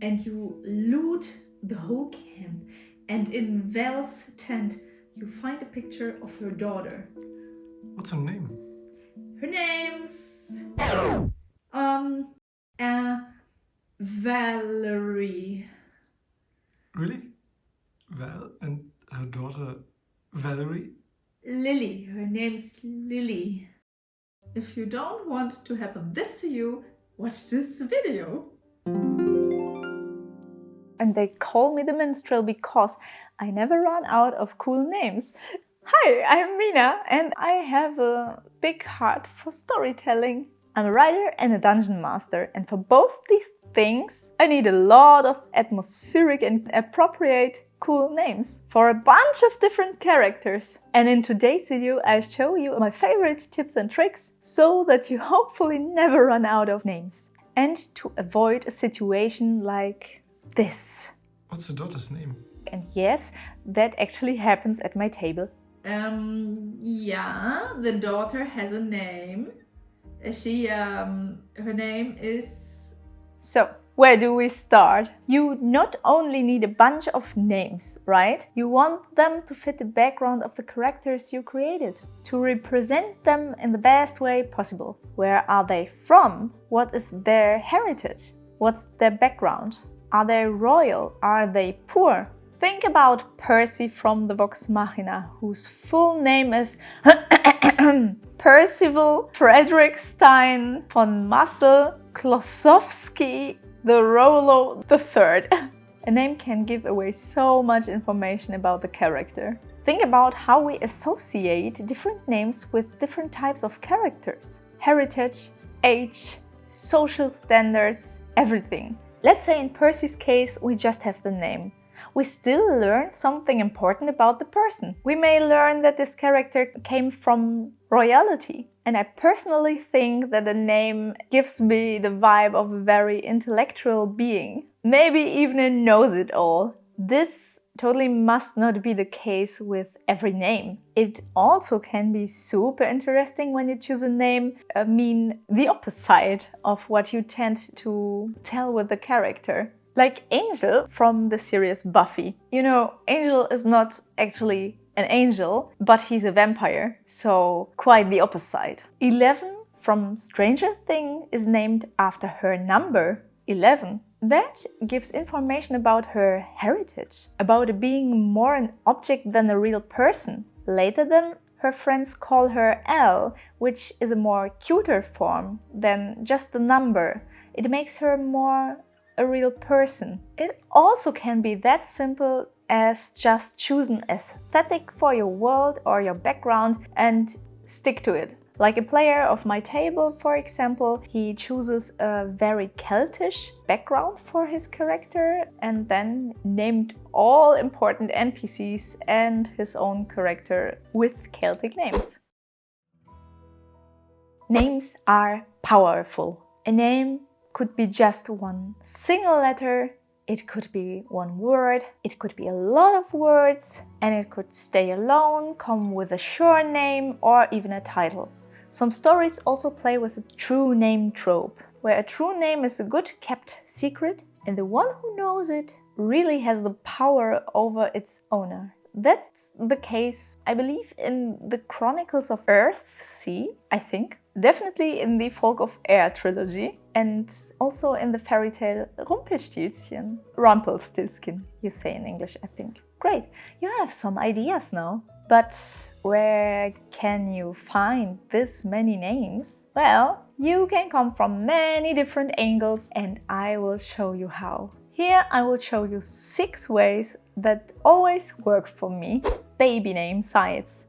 and you loot the whole camp. And in Val's tent, you find a picture of her daughter. What's her name? Her name's Valerie. Really? Val and her daughter Valerie? Lily. Her name's Lily. If you don't want to happen this to you, watch this video. And they call me the minstrel because I never run out of cool names. Hi, I'm Mina and I have a big heart for storytelling. I'm a writer and a dungeon master, and for both these things I need a lot of atmospheric and appropriate cool names for a bunch of different characters. And in today's video I show you my favorite tips and tricks so that you hopefully never run out of names. And to avoid a situation like this. What's the daughter's name? And yes, that actually happens at my table. Yeah, the daughter has a name. Her name is... So, where do we start? You not only need a bunch of names, right? You want them to fit the background of the characters you created, to represent them in the best way possible. Where are they from? What is their heritage? What's their background? Are they royal? Are they poor? Think about Percy from the Vox Machina, whose full name is Percival Frederick Stein von Mussel Klosowski the Rollo III. A name can give away so much information about the character. Think about how we associate different names with different types of characters. Heritage, age, social standards, everything. Let's say in Percy's case we just have the name. We still learn something important about the person. We may learn that this character came from royalty. And I personally think that the name gives me the vibe of a very intellectual being. Maybe even a knows-it-all. This totally must not be the case with every name. It also can be super interesting when you choose a name, the opposite of what you tend to tell with the character. Like Angel from the series Buffy. You know, Angel is not actually an angel, but he's a vampire, so quite the opposite. 11 from Stranger Things is named after her number, 11. That gives information about her heritage, about being more an object than a real person. Later then, her friends call her Elle, which is a more cuter form than just a number. It makes her more a real person. It also can be that simple as just choose an aesthetic for your world or your background and stick to it. Like a player of my table, for example, he chooses a very Celtish background for his character and then named all important NPCs and his own character with Celtic names. Names are powerful. A name could be just one single letter, it could be one word, it could be a lot of words, and it could stay alone, come with a short name or even a title. Some stories also play with the true name trope, where a true name is a good kept secret and the one who knows it really has the power over its owner. That's the case, I believe, in the Chronicles of Earthsea, I think. Definitely in the Folk of Air trilogy and also in the fairy tale Rumpelstiltskin, you say in English, I think. Great, you have some ideas now. But where can you find this many names? Well, you can come from many different angles and I will show you how. Here I will show you 6 ways that always work for me. Baby name sites.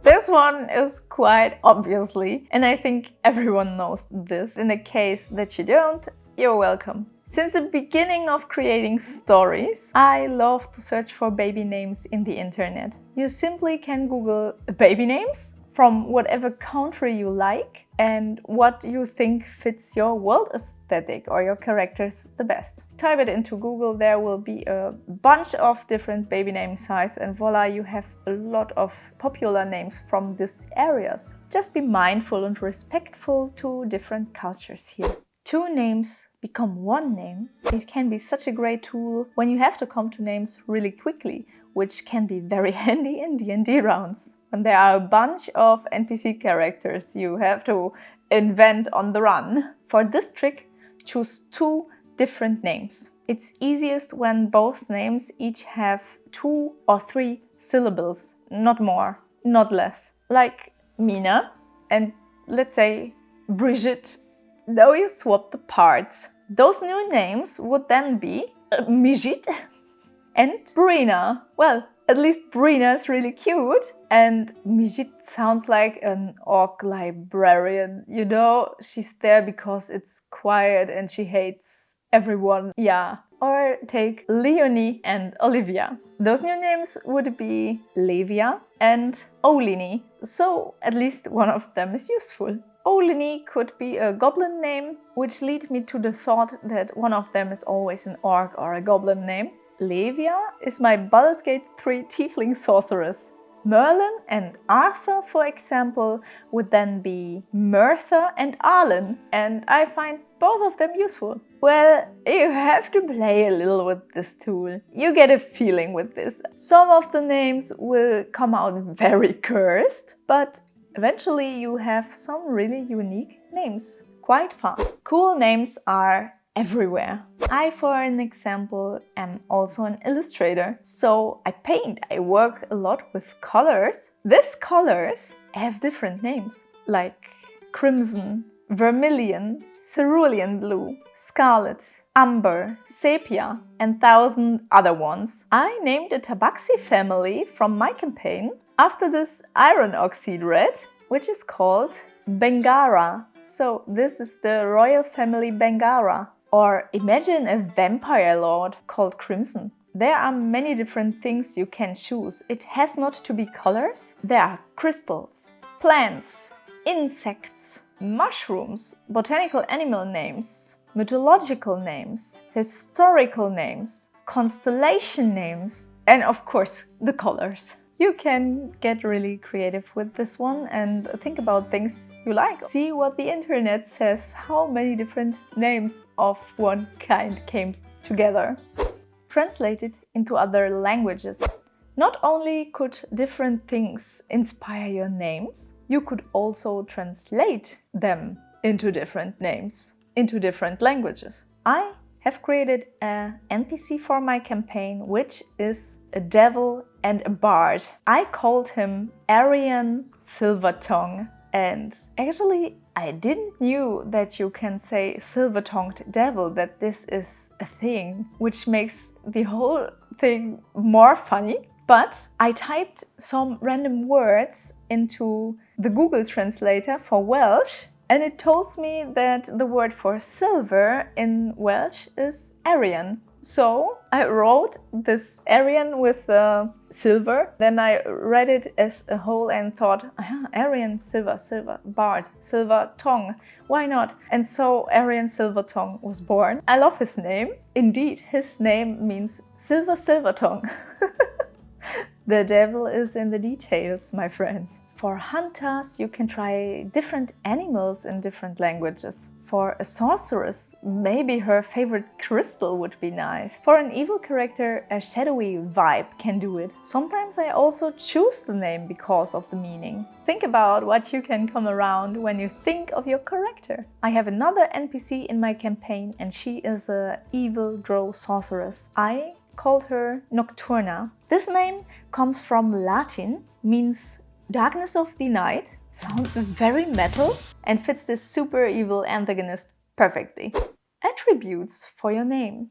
This one is quite obviously, and I think everyone knows this. In the case that you don't, you're welcome. Since the beginning of creating stories, I love to search for baby names in the internet. You simply can Google baby names from whatever country you like and what you think fits your world aesthetic or your characters the best. Type it into Google, there will be a bunch of different baby name sites and voila, you have a lot of popular names from these areas. Just be mindful and respectful to different cultures here. 2 names become one name. It can be such a great tool when you have to come to names really quickly, which can be very handy in D&D rounds. When there are a bunch of NPC characters you have to invent on the run. For this trick, choose 2 different names. It's easiest when both names each have 2 or 3 syllables, not more, not less. Like Mina and let's say Brigitte. Now you swap the parts. Those new names would then be Mijit and Brina. Well, at least Brina is really cute. And Mijit sounds like an orc librarian. You know, she's there because it's quiet and she hates everyone. Yeah. Or take Leonie and Olivia. Those new names would be Levia and Olini. So at least one of them is useful. Olini could be a goblin name, which lead me to the thought that one of them is always an orc or a goblin name. Levia is my Baldur's Gate 3 tiefling sorceress. Merlin and Arthur, for example, would then be Mertha and Arlen, and I find both of them useful. Well, you have to play a little with this tool. You get a feeling with this. Some of the names will come out very cursed, but eventually you have some really unique names quite fast. Cool names are everywhere. I, for an example, am also an illustrator. So I paint, I work a lot with colors. These colors have different names, like crimson, vermilion, cerulean blue, scarlet, amber, sepia, and 1,000 other ones. I named a tabaxi family from my campaign after this iron oxide red, which is called Bengara. So this is the royal family Bengara. Or imagine a vampire lord called Crimson. There are many different things you can choose. It has not to be colors. There are crystals, plants, insects, mushrooms, botanical animal names, mythological names, historical names, constellation names, and of course the colors. You can get really creative with this one and think about things you like. See what the internet says, how many different names of one kind came together. Translate it into other languages. Not only could different things inspire your names, you could also translate them into different names, into different languages. I have created an NPC for my campaign, which is a devil and a bard. I called him Arian Silvertongue. And actually, I didn't knew that you can say silver-tongued devil, that this is a thing, which makes the whole thing more funny. But I typed some random words into the Google translator for Welsh, and it told me that the word for silver in Welsh is Arian. So I wrote this Arian with silver, then I read it as a whole and thought, Arian silver, bard, silver tongue, why not? And so Arian Silvertongue was born. I love his name. Indeed, his name means silver tongue. The devil is in the details, my friends. For hunters, you can try different animals in different languages. For a sorceress, maybe her favorite crystal would be nice. For an evil character, a shadowy vibe can do it. Sometimes I also choose the name because of the meaning. Think about what you can come around when you think of your character. I have another NPC in my campaign and she is an evil drow sorceress. I called her Nocturna. This name comes from Latin, means darkness of the night. Sounds very metal and fits this super evil antagonist perfectly. Attributes for your name.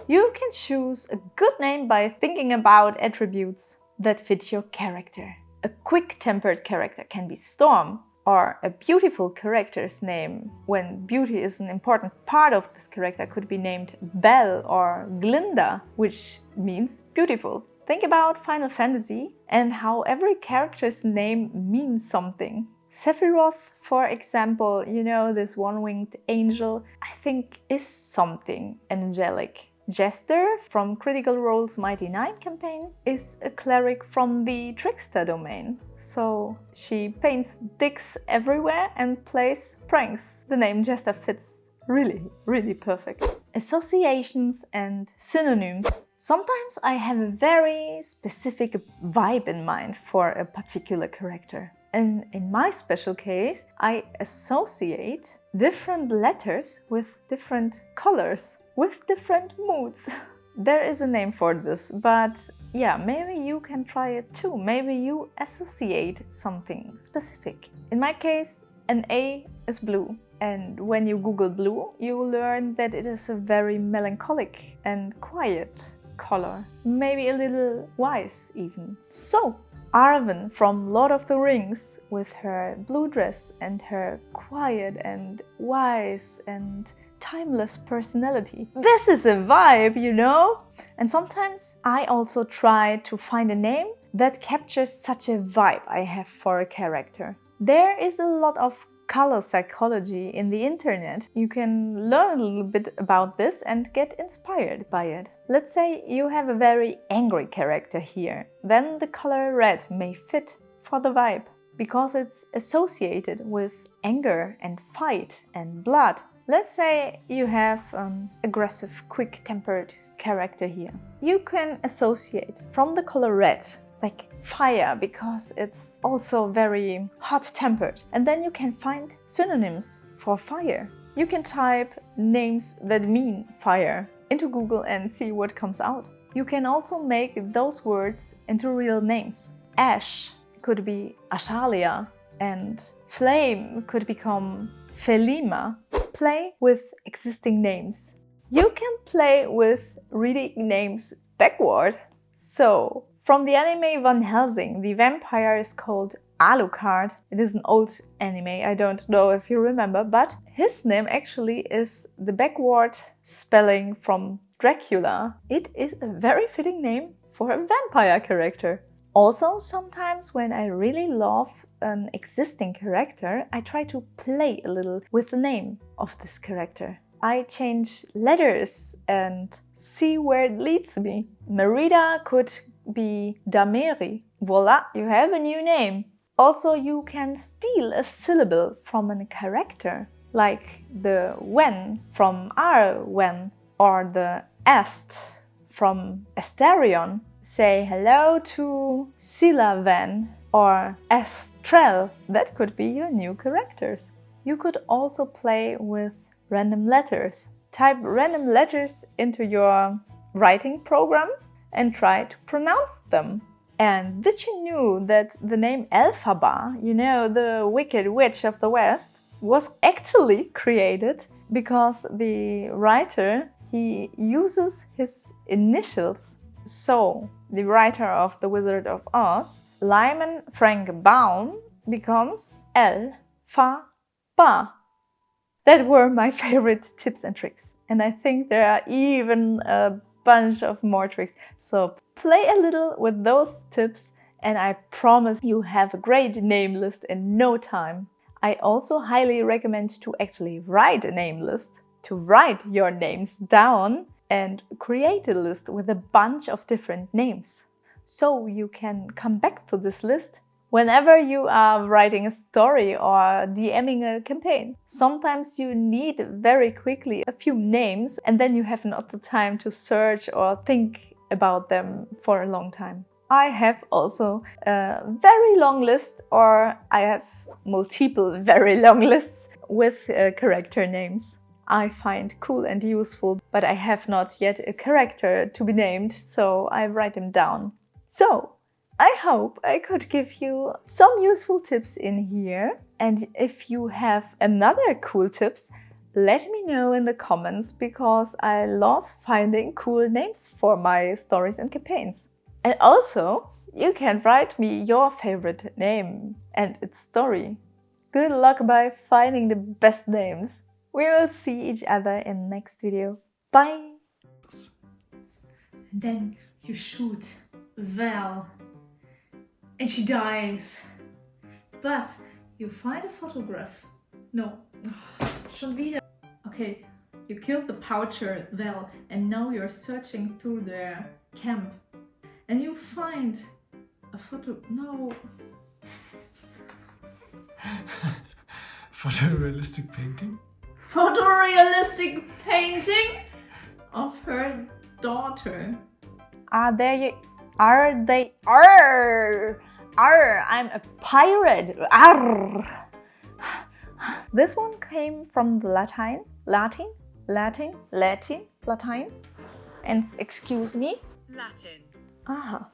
You can choose a good name by thinking about attributes that fit your character. A quick-tempered character can be Storm, or a beautiful character's name, when beauty is an important part of this character, could be named Belle or Glinda, which means beautiful. Think about Final Fantasy and how every character's name means something. Sephiroth, for example, you know, this one-winged angel, I think is something angelic. Jester from Critical Role's Mighty 9 campaign is a cleric from the Trickster domain. So she paints dicks everywhere and plays pranks. The name Jester fits really perfect. Associations and synonyms. Sometimes I have a very specific vibe in mind for a particular character. And in my special case, I associate different letters with different colors, with different moods. There is a name for this, but yeah, maybe you can try it too. Maybe you associate something specific. In my case, an A is blue. And when you Google blue, you learn that it is a very melancholic and quiet color. Maybe a little wise even. So, Arwen from Lord of the Rings with her blue dress and her quiet and wise and timeless personality. This is a vibe, you know? And sometimes I also try to find a name that captures such a vibe I have for a character. There is a lot of color psychology in the internet. You can learn a little bit about this and get inspired by it. Let's say you have a very angry character here. Then the color red may fit for the vibe because it's associated with anger and fight and blood. Let's say you have an aggressive, quick-tempered character here. You can associate from the color red like fire because it's also very hot-tempered. And then you can find synonyms for fire. You can type names that mean fire into Google and see what comes out. You can also make those words into real names. Ash could be Ashalia and flame could become Felima. Play with existing names. You can play with reading names backward. So, from the anime Van Helsing, the vampire is called Alucard. It is an old anime, I don't know if you remember, but his name actually is the backward spelling from Dracula. It is a very fitting name for a vampire character. Also, sometimes when I really love an existing character, I try to play a little with the name of this character. I change letters and see where it leads me. Merida could be Dameri. Voila, you have a new name. Also, you can steal a syllable from a character, like the Wen from Arwen or the Est from Asterion. Say hello to Silaven or Estrel. That could be your new characters. You could also play with random letters. Type random letters into your writing program and try to pronounce them. And did you know that the name Elphaba, you know, the wicked witch of the West, was actually created because the writer, he uses his initials. So, the writer of The Wizard of Oz, Lyman Frank Baum, becomes Elphaba. That were my favorite tips and tricks. And I think there are even a bunch of more tricks. So play a little with those tips and I promise you have a great name list in no time. I also highly recommend to actually write a name list, to write your names down and create a list with a bunch of different names. So you can come back to this list whenever you are writing a story or DMing a campaign. Sometimes you need very quickly a few names and then you have not the time to search or think about them for a long time. I have also a very long list, or I have multiple very long lists with character names. I find cool and useful, but I have not yet a character to be named, so I write them down. So, I hope I could give you some useful tips in here. And if you have another cool tips, let me know in the comments because I love finding cool names for my stories and campaigns. And also, you can write me your favorite name and its story. Good luck by finding the best names. We will see each other in the next video. Bye! And then you shoot Val. And she dies. But you find a photograph. No, schon wieder. Okay, you killed the poacher Val and now you're searching through their camp. And you find a photo. No. Photorealistic painting? photorealistic painting of her daughter. I'm a pirate. Arr. This one came from the Latin. And excuse me. Latin. Aha.